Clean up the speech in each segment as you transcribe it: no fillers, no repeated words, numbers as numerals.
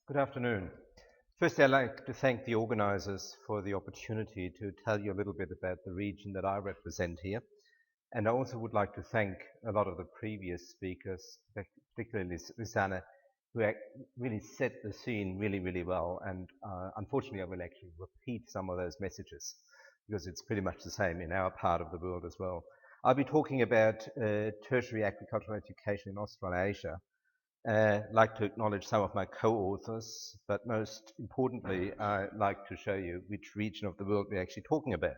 Good afternoon. Firstly, I'd like to thank the organizers for the opportunity to tell you a little bit about the region that I represent here. And I also would like to thank a lot of the previous speakers, particularly Susanna, who really set the scene really well. And unfortunately, I will actually repeat some of those messages because it's pretty much the same in our part of the world as well. I'll be talking about tertiary agricultural education in Australasia. I'd like to acknowledge some of my co-authors, but most importantly, I'd like to show you which region of the world we're actually talking about.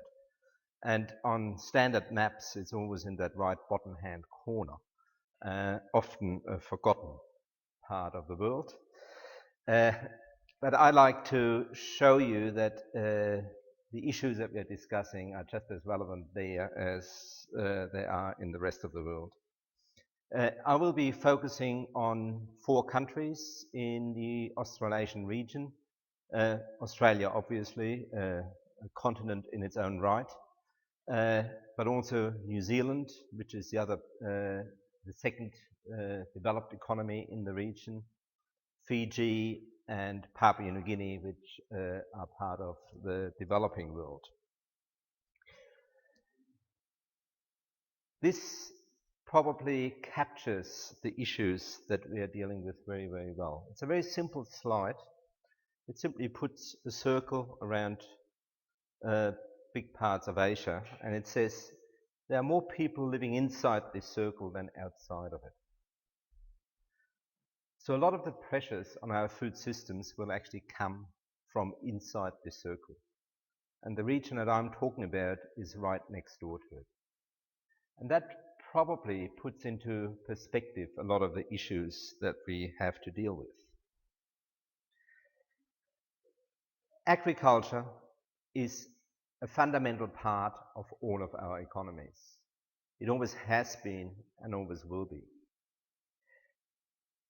And on standard maps, it's always in that right bottom-hand corner, often a forgotten part of the world. But I like to show you that the issues that we're discussing are just as relevant there as they are in the rest of the world. I will be focusing on 4 countries in the Australasian region. Australia, obviously, a continent in its own right, but also New Zealand, which is the second developed economy in the region, Fiji, and Papua New Guinea, which are part of the developing world. This probably captures the issues that we are dealing with very well. It's a very simple slide. It simply puts a circle around big parts of Asia, and it says there are more people living inside this circle than outside of it. So a lot of the pressures on our food systems will actually come from inside this circle. And the region that I'm talking about is right next door to it. And that probably puts into perspective a lot of the issues that we have to deal with. Agriculture is a fundamental part of all of our economies. It always has been and always will be.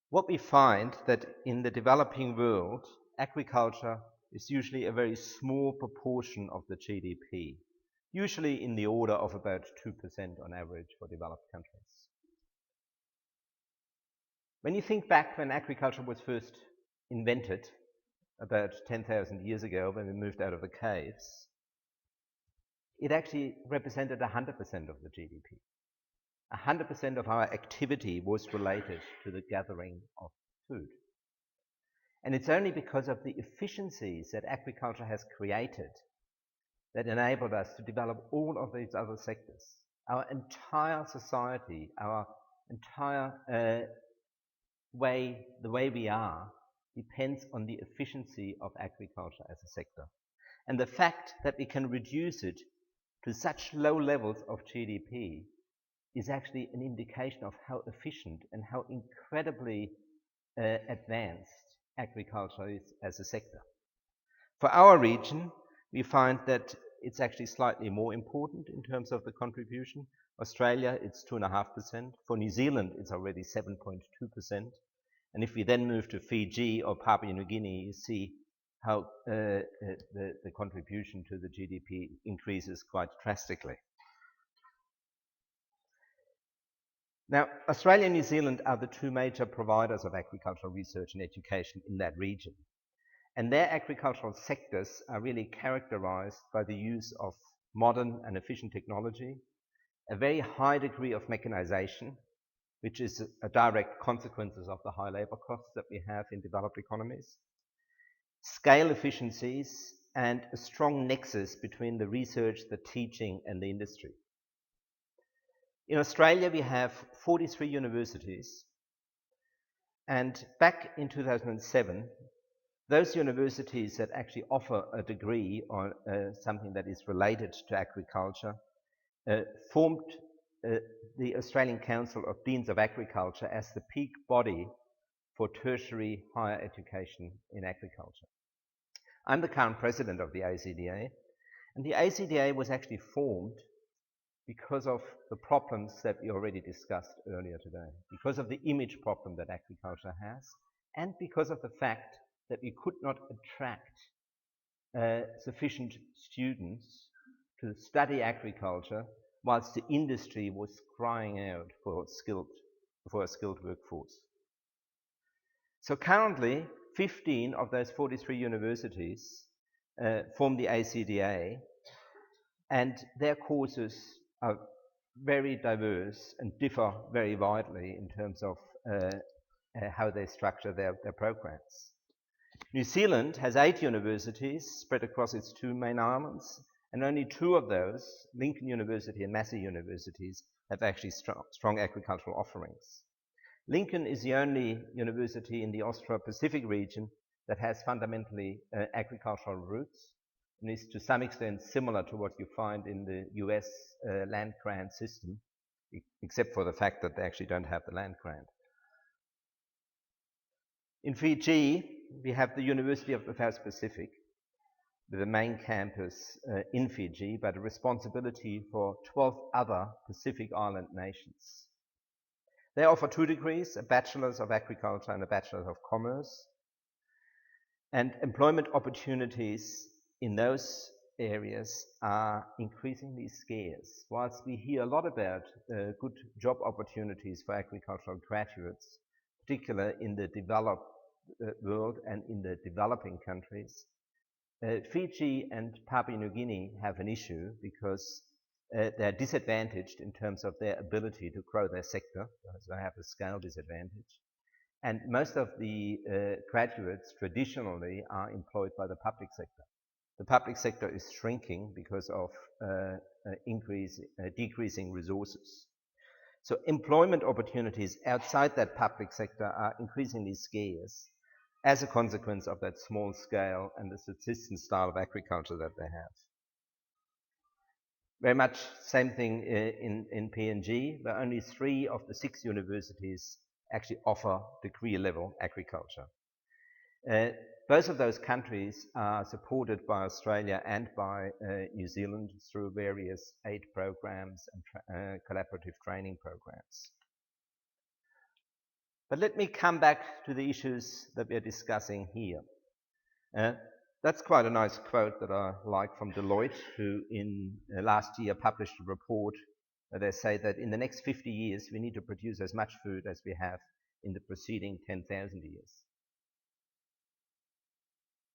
What we find that in the developing world, agriculture is usually a very small proportion of the GDP, usually in the order of about 2% on average for developed countries. When you think back when agriculture was first invented, about 10,000 years ago when we moved out of the caves, it actually represented 100% of the GDP. 100% of our activity was related to the gathering of food. And it's only because of the efficiencies that agriculture has created that enabled us to develop all of these other sectors. Our entire society, our entire the way we are, depends on the efficiency of agriculture as a sector. And the fact that we can reduce it to such low levels of GDP is actually an indication of how efficient and how incredibly advanced agriculture is as a sector. For our region, we find that it's actually slightly more important in terms of the contribution. Australia, it's 2.5%. For New Zealand, it's already 7.2%. And if we then move to Fiji or Papua New Guinea, you see how the contribution to the GDP increases quite drastically. Now, Australia and New Zealand are the 2 major providers of agricultural research and education in that region. And their agricultural sectors are really characterized by the use of modern and efficient technology, a very high degree of mechanization, which is a direct consequence of the high labor costs that we have in developed economies, scale efficiencies, and a strong nexus between the research, the teaching, and the industry. In Australia, we have 43 universities, and back in 2007, those universities that actually offer a degree on something that is related to agriculture formed the Australian Council of Deans of Agriculture as the peak body for tertiary higher education in agriculture. I'm the current president of the ACDA, and the ACDA was actually formed because of the problems that we already discussed earlier today, because of the image problem that agriculture has, and because of the fact that we could not attract sufficient students to study agriculture whilst the industry was crying out for a skilled workforce. So currently, 15 of those 43 universities form the ACDA, and their courses are very diverse and differ very widely in terms of how they structure their programs. New Zealand has 8 universities spread across its 2 main islands, and only 2 of those, Lincoln University and Massey Universities, have actually strong agricultural offerings. Lincoln is the only university in the Austro-Pacific region that has fundamentally agricultural roots, and is to some extent similar to what you find in the US land grant system, except for the fact that they actually don't have the land grant. In Fiji, we have the University of the South Pacific, with the main campus in Fiji, but a responsibility for 12 other Pacific Island nations. They offer 2 degrees, a Bachelor's of Agriculture and a Bachelor's of Commerce, and employment opportunities in those areas are increasingly scarce. Whilst we hear a lot about good job opportunities for agricultural graduates, particularly in the developed world and in the developing countries, Fiji and Papua New Guinea have an issue because they're disadvantaged in terms of their ability to grow their sector, so they have a scale disadvantage. And most of the graduates traditionally are employed by the public sector. The public sector is shrinking because of decreasing resources. So employment opportunities outside that public sector are increasingly scarce as a consequence of that small scale and the subsistence style of agriculture that they have. Very much same thing in PNG, where only 3 of the 6 universities actually offer degree level agriculture. Both of those countries are supported by Australia and by New Zealand through various aid programs and collaborative training programs. But let me come back to the issues that we're discussing here. That's quite a nice quote that I like from Deloitte, who in last year published a report where they say that in the next 50 years we need to produce as much food as we have in the preceding 10,000 years.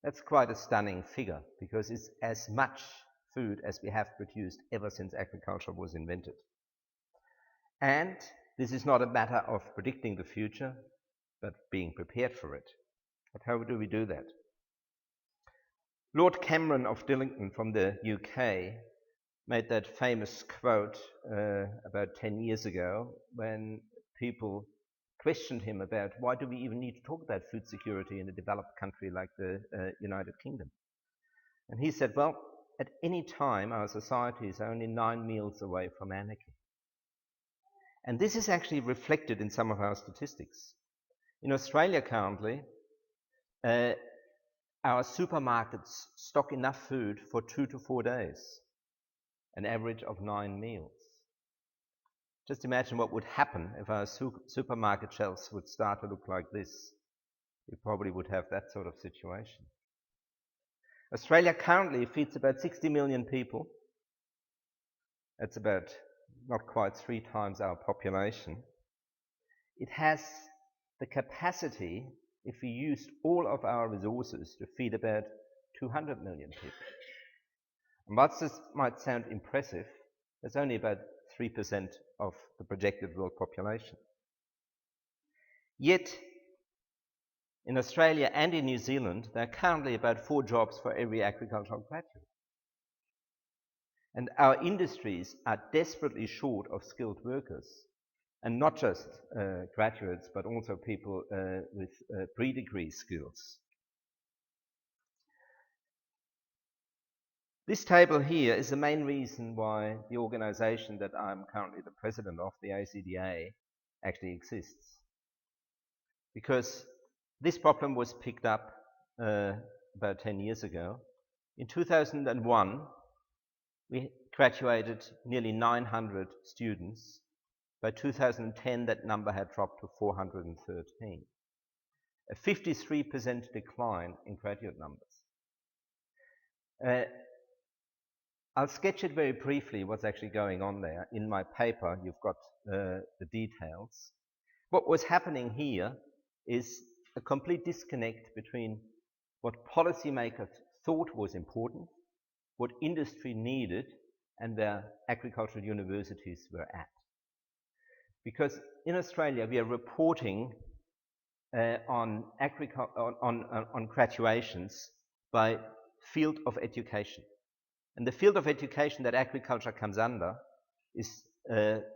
That's quite a stunning figure, because it's as much food as we have produced ever since agriculture was invented. And this is not a matter of predicting the future, but being prepared for it. But how do we do that? Lord Cameron of Dillington from the UK made that famous quote about 10 years ago when people questioned him about why do we even need to talk about food security in a developed country like the United Kingdom. And he said, well, at any time our society is only 9 meals away from anarchy. And this is actually reflected in some of our statistics. In Australia currently, our supermarkets stock enough food for 2 to 4 days, an average of 9 meals. Just imagine what would happen if our supermarket shelves would start to look like this. We probably would have that sort of situation. Australia currently feeds about 60 million people. That's about not quite 3 times our population. It has the capacity, if we used all of our resources, to feed about 200 million people. And whilst this might sound impressive, that's only about 3% of the projected world population. Yet, in Australia and in New Zealand, there are currently about 4 jobs for every agricultural graduate. And our industries are desperately short of skilled workers, and not just graduates, but also people with pre-degree skills. This table here is the main reason why the organization that I'm currently the president of, the ACDA, actually exists. Because this problem was picked up about 10 years ago. In 2001, we graduated nearly 900 students. By 2010, that number had dropped to 413. A 53% decline in graduate numbers. I'll sketch it very briefly what's actually going on there. In my paper, you've got the details. What was happening here is a complete disconnect between what policymakers thought was important, what industry needed, and where agricultural universities were at. Because in Australia, we are reporting on graduations by field of education. And the field of education that agriculture comes under is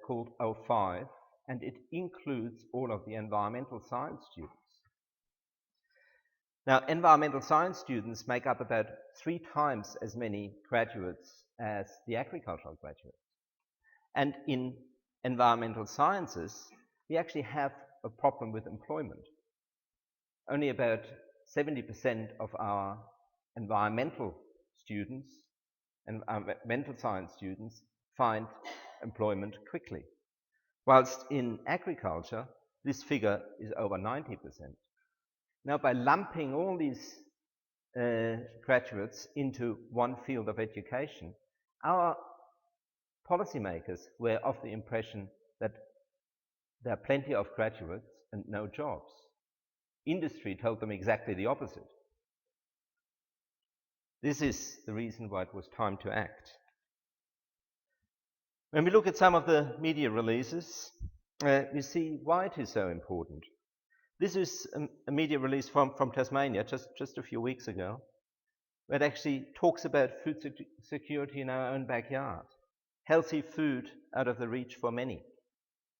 called O5, and it includes all of the environmental science students. Now, environmental science students make up about 3 times as many graduates as the agricultural graduates. And in environmental sciences, we actually have a problem with employment. Only about 70% of our environmental students and environmental science students find employment quickly. Whilst in agriculture, this figure is over 90%. Now, by lumping all these graduates into one field of education, our policymakers were of the impression that there are plenty of graduates and no jobs. Industry told them exactly the opposite. This is the reason why it was time to act. When we look at some of the media releases, we see why it is so important. This is a media release from Tasmania just a few weeks ago, where it actually talks about food security in our own backyard. Healthy food out of the reach for many.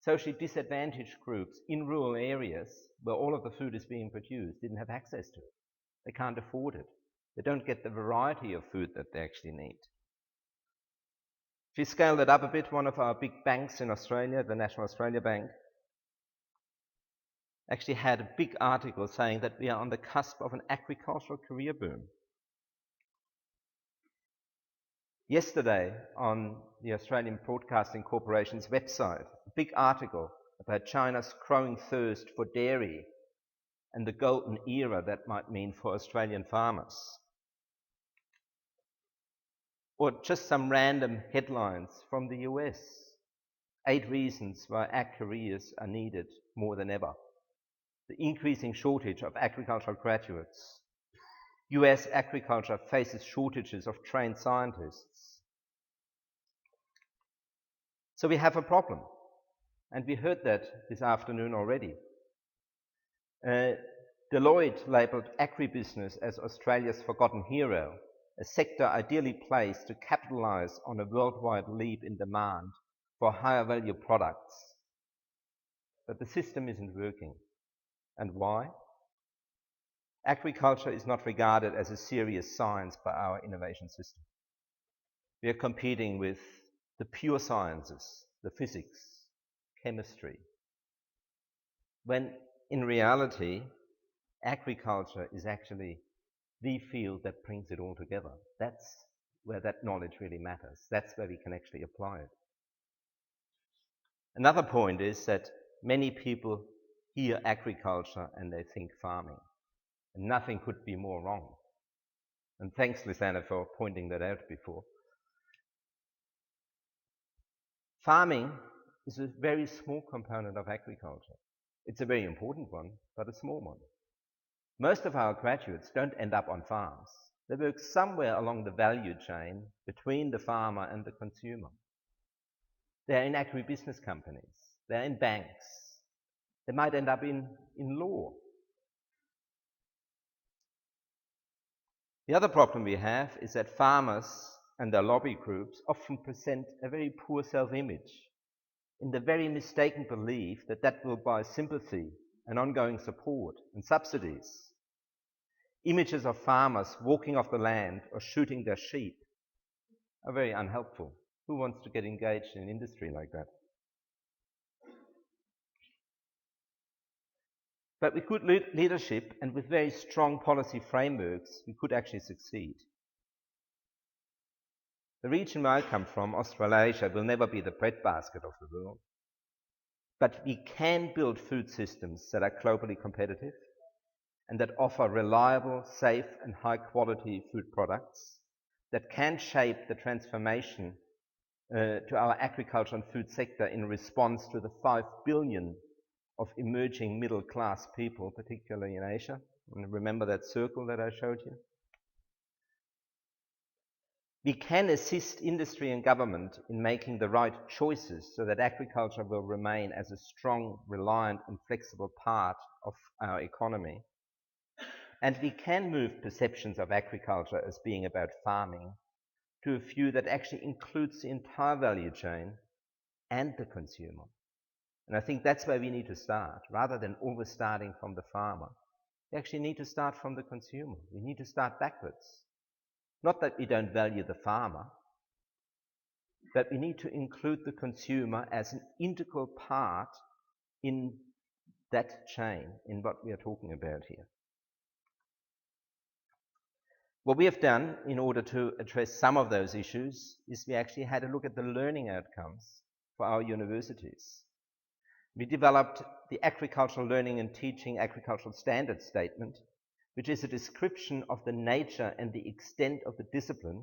Socially disadvantaged groups in rural areas where all of the food is being produced didn't have access to it. They can't afford it. They don't get the variety of food that they actually need. If you scale that up a bit, one of our big banks in Australia, the National Australia Bank, actually had a big article saying that we are on the cusp of an agricultural career boom. Yesterday, on the Australian Broadcasting Corporation's website, a big article about China's growing thirst for dairy and the golden era that might mean for Australian farmers. Or just some random headlines from the US. 8 reasons why ag careers are needed more than ever. The increasing shortage of agricultural graduates. US agriculture faces shortages of trained scientists. So we have a problem, and we heard that this afternoon already. Deloitte labelled agribusiness as Australia's forgotten hero, a sector ideally placed to capitalise on a worldwide leap in demand for higher value products. But the system isn't working. And why? Agriculture is not regarded as a serious science by our innovation system. We are competing with the pure sciences, the physics, chemistry, when in reality, agriculture is actually the field that brings it all together. That's where that knowledge really matters. That's where we can actually apply it. Another point is that many people hear agriculture and they think farming. And nothing could be more wrong. And thanks, Lisanna, for pointing that out before. Farming is a very small component of agriculture. It's a very important one, but a small one. Most of our graduates don't end up on farms. They work somewhere along the value chain between the farmer and the consumer. They're in agribusiness companies. They're in banks. They might end up in law. The other problem we have is that farmers and their lobby groups often present a very poor self-image in the very mistaken belief that that will buy sympathy and ongoing support and subsidies. Images of farmers walking off the land or shooting their sheep are very unhelpful. Who wants to get engaged in an industry like that? But with good leadership and with very strong policy frameworks, we could actually succeed. The region where I come from, Australasia, will never be the breadbasket of the world. But we can build food systems that are globally competitive and that offer reliable, safe and high quality food products that can shape the transformation to our agriculture and food sector in response to the 5 billion of emerging middle-class people, particularly in Asia. And remember that circle that I showed you? We can assist industry and government in making the right choices so that agriculture will remain as a strong, reliant and flexible part of our economy. And we can move perceptions of agriculture as being about farming to a view that actually includes the entire value chain and the consumer. And I think that's where we need to start, rather than always starting from the farmer. We actually need to start from the consumer. We need to start backwards. Not that we don't value the farmer, but we need to include the consumer as an integral part in that chain, in what we are talking about here. What we have done in order to address some of those issues is we actually had a look at the learning outcomes for our universities. We developed the Agricultural Learning and Teaching Agricultural Standards Statement, which is a description of the nature and the extent of the discipline,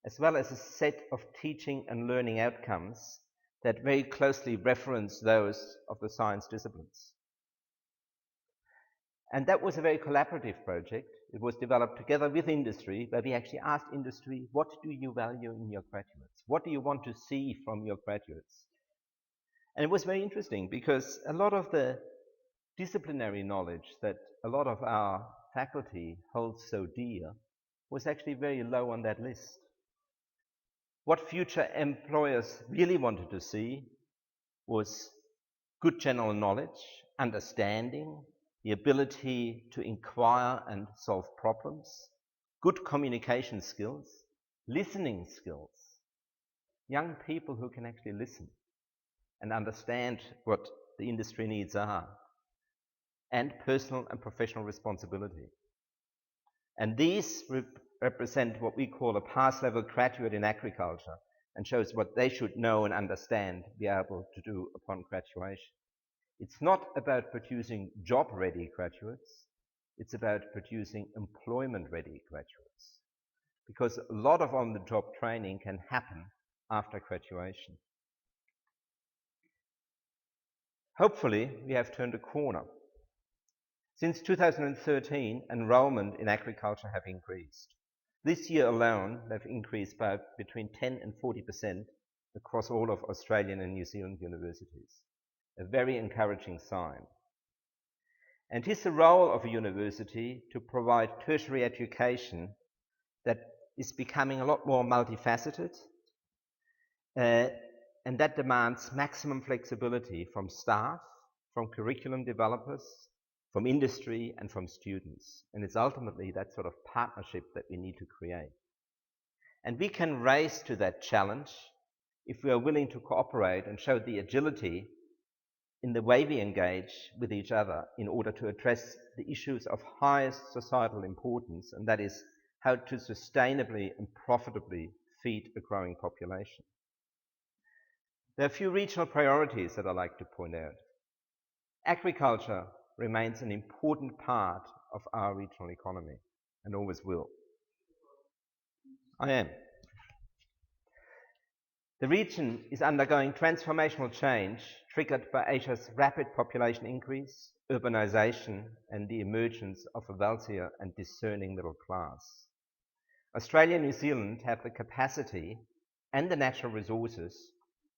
as well as a set of teaching and learning outcomes that very closely reference those of the science disciplines. And that was a very collaborative project. It was developed together with industry, where we actually asked industry, what do you value in your graduates? What do you want to see from your graduates? And it was very interesting because a lot of the disciplinary knowledge that a lot of our faculty holds so dear was actually very low on that list. What future employers really wanted to see was good general knowledge, understanding, the ability to inquire and solve problems, good communication skills, listening skills, young people who can actually listen and understand what the industry needs are, and personal and professional responsibility. And these represent what we call a pass-level graduate in agriculture, and shows what they should know and understand, be able to do upon graduation. It's not about producing job-ready graduates, it's about producing employment-ready graduates, because a lot of on-the-job training can happen after graduation. Hopefully, we have turned a corner. Since 2013, enrollment in agriculture have increased. This year alone, they've increased by between 10 and 40% across all of Australian and New Zealand universities. A very encouraging sign. And it is the role of a university to provide tertiary education that is becoming a lot more multifaceted, and that demands maximum flexibility from staff, from curriculum developers, from industry and from students. And it's ultimately that sort of partnership that we need to create. And we can rise to that challenge if we are willing to cooperate and show the agility in the way we engage with each other in order to address the issues of highest societal importance, and that is how to sustainably and profitably feed a growing population. There are a few regional priorities that I'd like to point out. Agriculture remains an important part of our regional economy and always will. I am. The region is undergoing transformational change triggered by Asia's rapid population increase, urbanization, and the emergence of a wealthier and discerning middle class. Australia and New Zealand have the capacity and the natural resources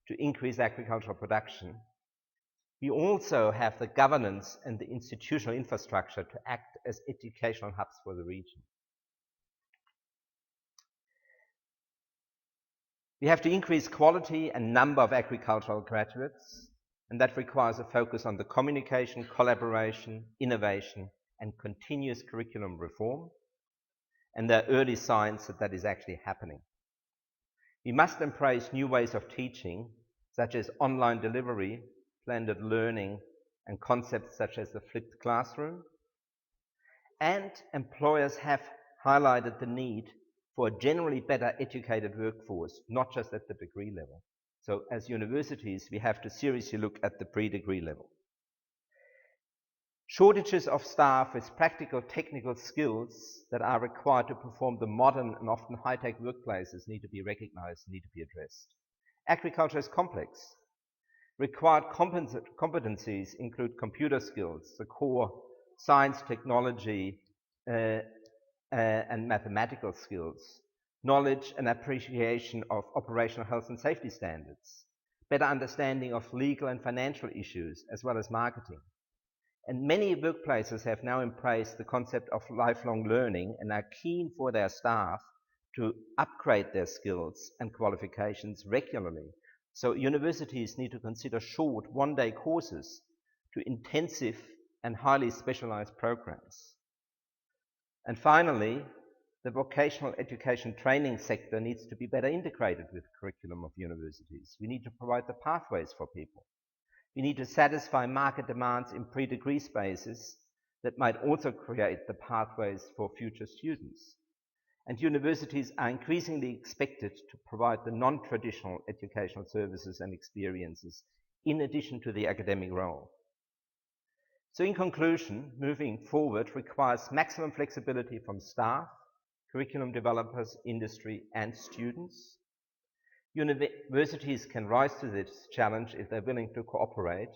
to increase agricultural production. We also have the governance and the institutional infrastructure to act as educational hubs for the region. We have to increase quality and number of agricultural graduates, and that requires a focus on the communication, collaboration, innovation, and continuous curriculum reform. And there are early signs that that is actually happening. We must embrace new ways of teaching, such as online delivery, blended learning, and concepts such as the flipped classroom. And employers have highlighted the need for a generally better educated workforce, not just at the degree level. So as universities, we have to seriously look at the pre-degree level. Shortages of staff with practical technical skills that are required to perform the modern and often high-tech workplaces need to be recognized, need to be addressed. Agriculture is complex. Required competencies include computer skills, the core science, technology, and mathematical skills, knowledge and appreciation of operational health and safety standards, better understanding of legal and financial issues, as well as marketing. And many workplaces have now embraced the concept of lifelong learning and are keen for their staff to upgrade their skills and qualifications regularly. So universities need to consider short one-day courses to intensive and highly specialized programs. And finally, the vocational education training sector needs to be better integrated with the curriculum of universities. We need to provide the pathways for people. We need to satisfy market demands in pre-degree spaces that might also create the pathways for future students. And universities are increasingly expected to provide the non-traditional educational services and experiences in addition to the academic role. So in conclusion, moving forward requires maximum flexibility from staff, curriculum developers, industry, and students. Universities can rise to this challenge if they're willing to cooperate,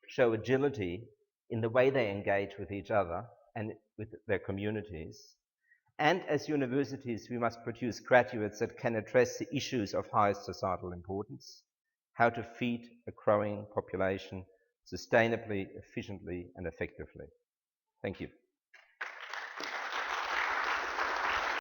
show agility in the way they engage with each other and with their communities. And as universities, we must produce graduates that can address the issues of highest societal importance: how to feed a growing population sustainably, efficiently, and effectively. Thank you.